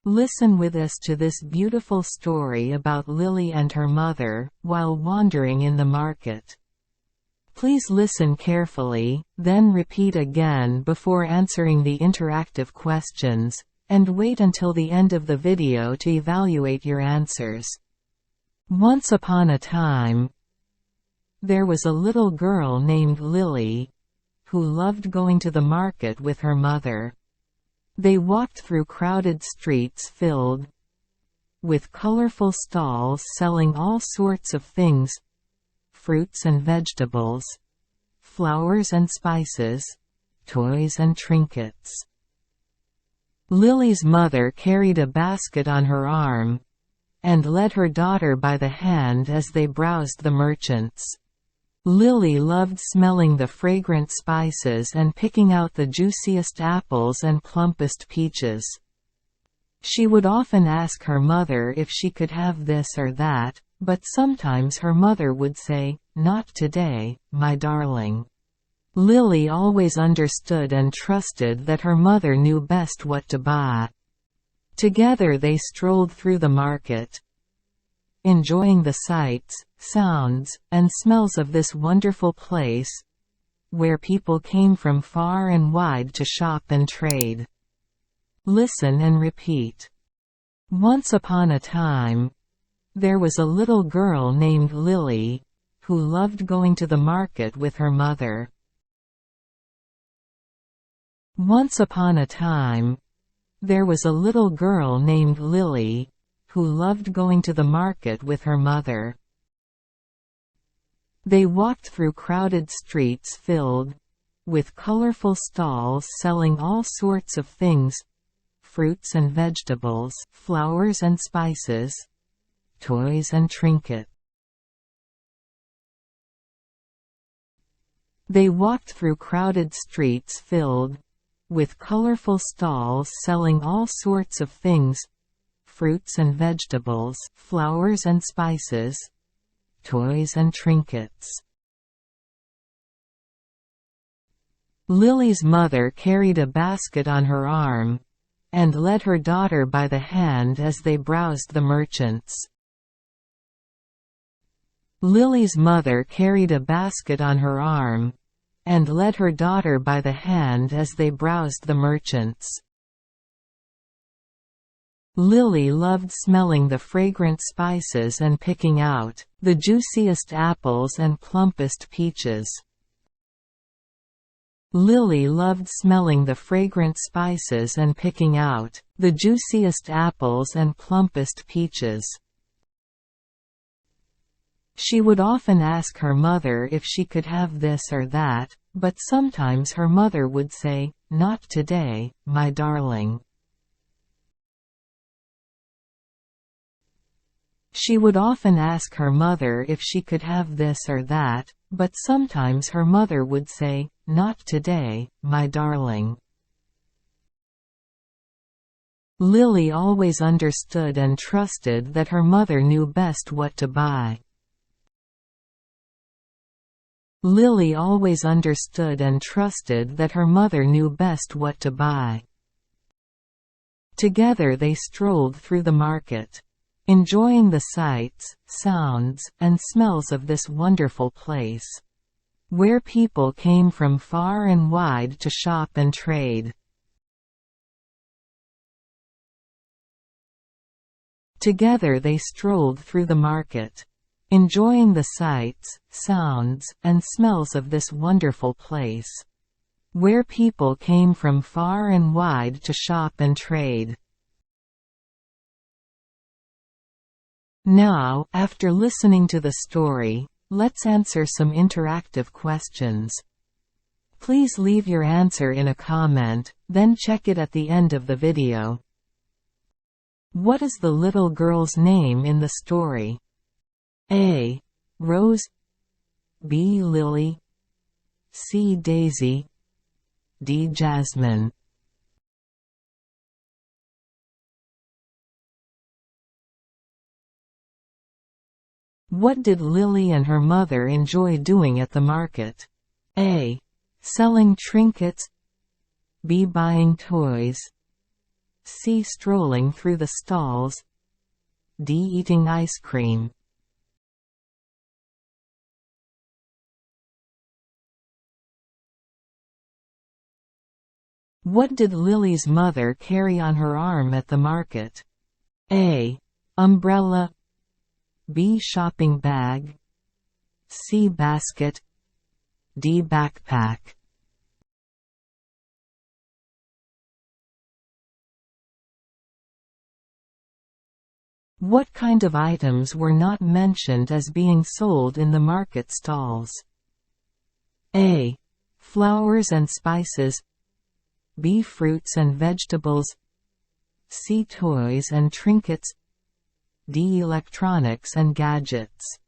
Listen with us to this beautiful story about Lily and her mother, while wandering in the market. Please listen carefully, then repeat again before answering the interactive questions, and wait until the end of the video to evaluate your answers. Once upon a time, there was a little girl named Lily, who loved going to the market with her mother. They walked through crowded streets filled with colorful stalls selling all sorts of things: fruits and vegetables, flowers and spices, toys and trinkets. Lily's mother carried a basket on her arm, and led her daughter by the hand as they browsed the merchants. Lily loved smelling the fragrant spices and picking out the juiciest apples and plumpest peaches. She would often ask her mother if she could have this or that, but sometimes her mother would say, "Not today, my darling." Lily always understood and trusted that her mother knew best what to buy. Together they strolled through the market, enjoying the sights, sounds, and smells of this wonderful place, where people came from far and wide to shop and trade. Listen and repeat. Once upon a time, there was a little girl named Lily, who loved going to the market with her mother. Once upon a time, there was a little girl named Lily, who loved going to the market with her mother. They walked through crowded streets filled with colorful stalls selling all sorts of things: fruits and vegetables, flowers and spices, toys and trinkets. They walked through crowded streets filled with colorful stalls selling all sorts of things: fruits and vegetables, flowers and spices, toys and trinkets. Lily's mother carried a basket on her arm, and led her daughter by the hand as they browsed the merchants. Lily's mother carried a basket on her arm, and led her daughter by the hand as they browsed the merchants. Lily loved smelling the fragrant spices and picking out the juiciest apples and plumpest peaches. Lily loved smelling the fragrant spices and picking out the juiciest apples and plumpest peaches. She would often ask her mother if she could have this or that, but sometimes her mother would say, "Not today, my darling." She would often ask her mother if she could have this or that, but sometimes her mother would say, "Not today, my darling." Lily always understood and trusted that her mother knew best what to buy. Lily always understood and trusted that her mother knew best what to buy. Together they strolled through the market, enjoying the sights, sounds, and smells of this wonderful place, where people came from far and wide to shop and trade. Together they strolled through the market, enjoying the sights, sounds, and smells of this wonderful place, where people came from far and wide to shop and trade. Now, after listening to the story, let's answer some interactive questions. Please leave your answer in a comment, then check it at the end of the video. What is the little girl's name in the story? A. Rose, B. Lily, C. Daisy, D. Jasmine. What did Lily and her mother enjoy doing at the market? A. selling trinkets, B. buying toys, C. strolling through the stalls, D. eating ice cream. What did Lily's mother carry on her arm at the market? A. umbrella, B. shopping bag, C. basket, D. backpack. What kind of items were not mentioned as being sold in the market stalls? A. flowers and spices, B. fruits and vegetables, C. toys and trinkets, D. electronics and gadgets.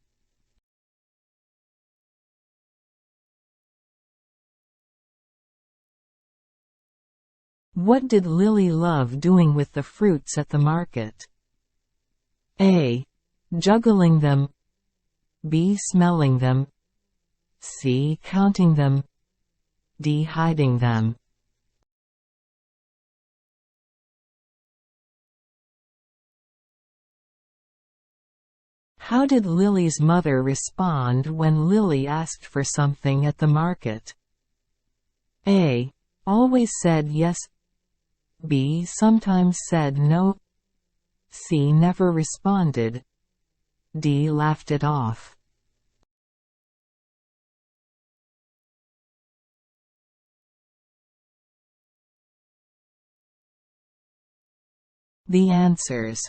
What did Lily love doing with the fruits at the market? A. juggling them, B. smelling them, C. counting them, D. hiding them. How did Lily's mother respond when Lily asked for something at the market? A. always said yes, B. sometimes said no, C. never responded, D. laughed it off. The answers